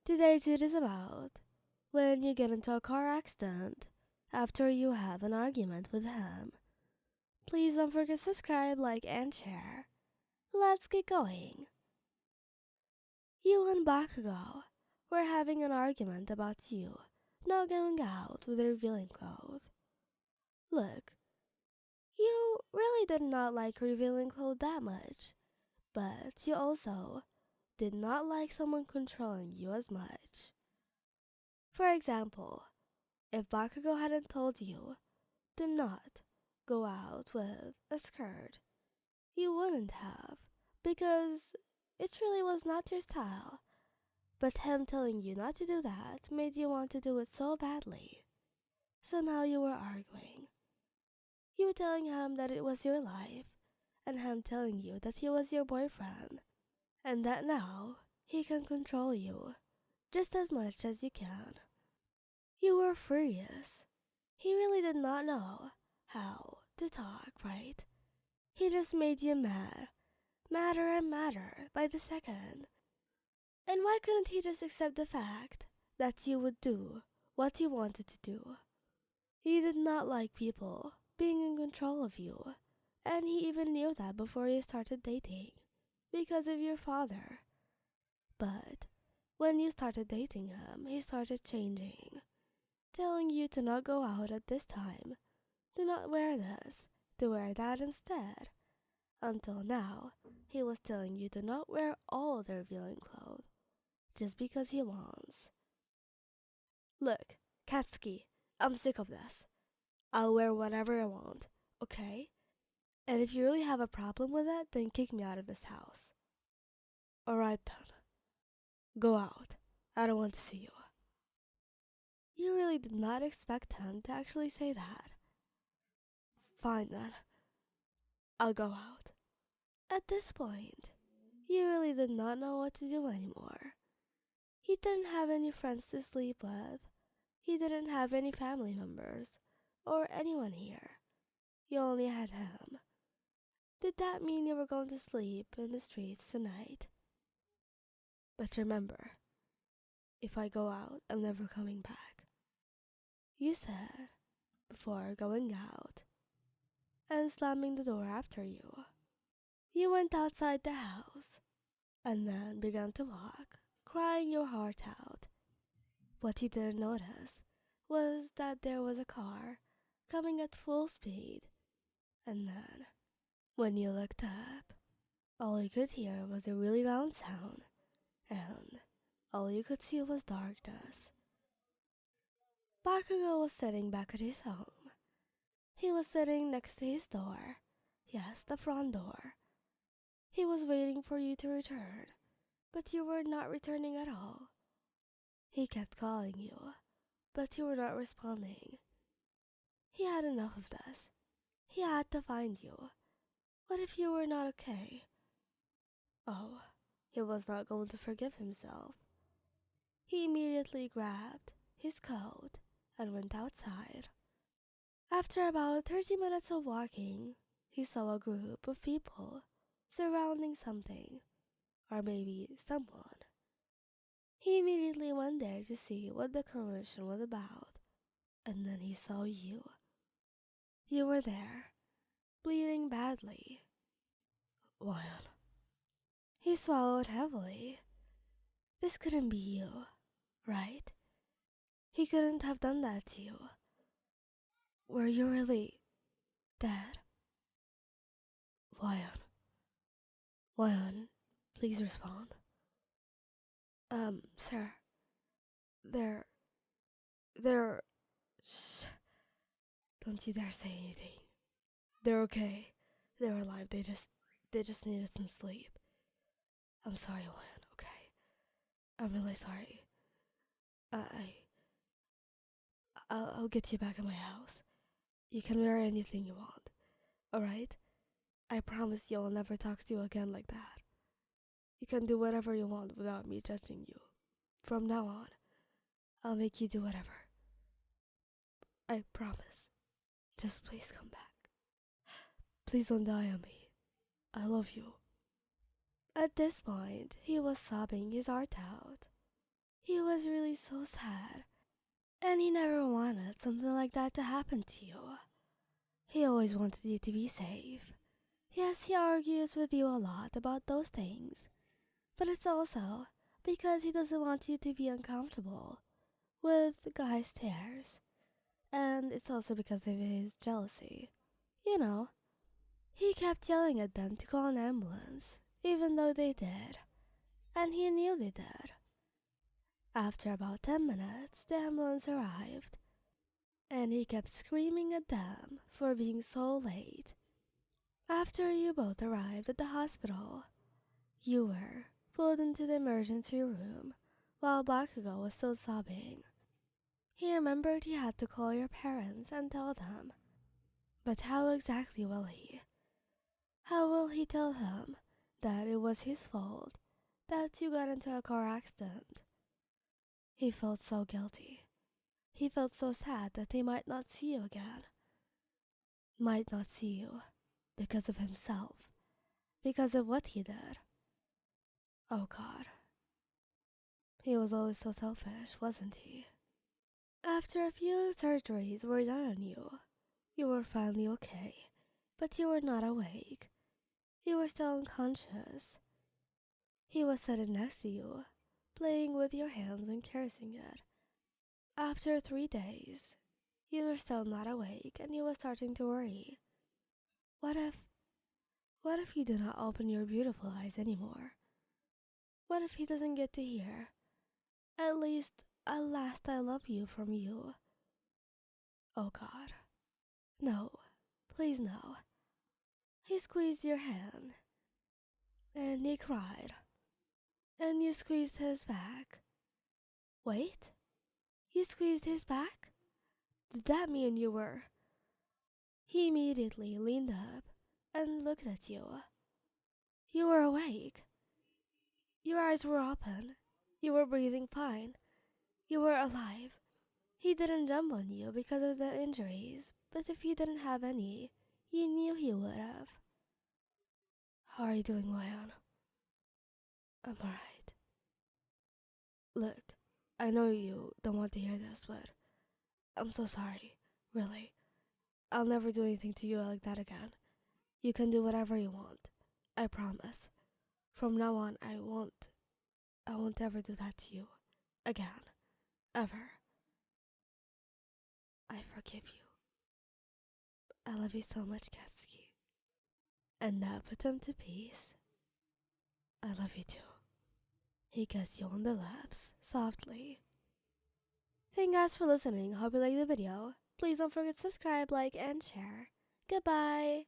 Today's it is about when you get into a car accident after you have an argument with him. Please don't forget to subscribe, like, and share. Let's get going. You and Bakugou were having an argument about you not going out with revealing clothes. Look, you really did not like revealing clothes that much, but you also did not like someone controlling you as much. For example, if Bakugo hadn't told you, do not go out with a skirt, you wouldn't have, because it really was not your style. But him telling you not to do that made you want to do it so badly. So now you were arguing. You were telling him that it was your life, and him telling you that he was your boyfriend, and that now he can control you just as much as you can. You were furious. He really did not know how to talk, right? He just made you mad, madder and madder by the second. And why couldn't he just accept the fact that you would do what you wanted to do? He did not like people being in control of you, and he even knew that before you started dating, because of your father. But when you started dating him, he started changing, telling you to not go out at this time, do not wear this, to wear that instead. Until now, he was telling you to not wear all the revealing clothes, just because he wants. Look, Katsuki, I'm sick of this. I'll wear whatever I want, okay? And if you really have a problem with it, then kick me out of this house. Alright then. Go out. I don't want to see you. You really did not expect him to actually say that. Fine then. I'll go out. At this point, you really did not know what to do anymore. He didn't have any friends to sleep with. He didn't have any family members or anyone here. You only had him. Did that mean you were going to sleep in the streets tonight? But remember, if I go out, I'm never coming back. You said before going out and slamming the door after you. You went outside the house and then began to walk, crying your heart out. What he didn't notice was that there was a car coming at full speed, and then, when you looked up, all you could hear was a really loud sound, and all you could see was darkness. Bakugo was sitting back at his home. He was sitting next to his door. Yes, the front door. He was waiting for you to return, but you were not returning at all. He kept calling you, but you were not responding. He had enough of this. He had to find you. What if you were not okay? Oh, he was not going to forgive himself. He immediately grabbed his coat and went outside. After about 30 minutes of walking, he saw a group of people surrounding something, or maybe someone. He immediately went there to see what the commotion was about, and then he saw you. You were there, bleeding badly. Lion. He swallowed heavily. This couldn't be you, right? He couldn't have done that to you. Were you really dead? Lion. Lion, please respond. Sir. They're... Shh. Don't you dare say anything. They're okay. They're alive. They just needed some sleep. I'm sorry, Lion, okay? I'm really sorry. I'll get you back at my house. You can wear anything you want, alright? I promise you I'll never talk to you again like that. You can do whatever you want without me judging you. From now on, I'll make you do whatever. I promise. Just please come back. Please don't die on me. I love you. At this point, he was sobbing his heart out. He was really so sad, and he never wanted something like that to happen to you. He always wanted you to be safe. Yes, he argues with you a lot about those things, but it's also because he doesn't want you to be uncomfortable with guys' stares, and it's also because of his jealousy. You know, he kept yelling at them to call an ambulance, even though they did, and he knew they did. After about 10 minutes, the ambulance arrived, and he kept screaming at them for being so late. After you both arrived at the hospital, you were pulled into the emergency room while Bakugou was still sobbing. He remembered he had to call your parents and tell them. But how exactly will he? How will he tell them that it was his fault that you got into a car accident? He felt so guilty. He felt so sad that they might not see you again. Might not see you because of himself, because of what he did. Oh God. He was always so selfish, wasn't he? After a few surgeries were done on you, you were finally okay, but you were not awake. You were still unconscious. He was sitting next to you, playing with your hands and caressing it. After 3 days, you were still not awake and you were starting to worry. What if you do not open your beautiful eyes anymore? What if he doesn't get to hear, at least a last I love you from you? Oh God. No, please no. He squeezed your hand, and he cried, and you squeezed his back. Wait, you squeezed his back? Did that mean you were? He immediately leaned up and looked at you. You were awake. Your eyes were open. You were breathing fine. You were alive. He didn't jump on you because of the injuries, but if you didn't have any, you knew he would have. How are you doing, Wayan? I'm alright. Look, I know you don't want to hear this, but I'm so sorry. Really. I'll never do anything to you like that again. You can do whatever you want. I promise. From now on, I won't ever do that to you. Again. Ever. I forgive you. I love you so much, Katsuki. And now put him to peace. I love you too. He kissed you on the lips, softly. Thank you guys for listening. Hope you liked the video. Please don't forget to subscribe, like, and share. Goodbye!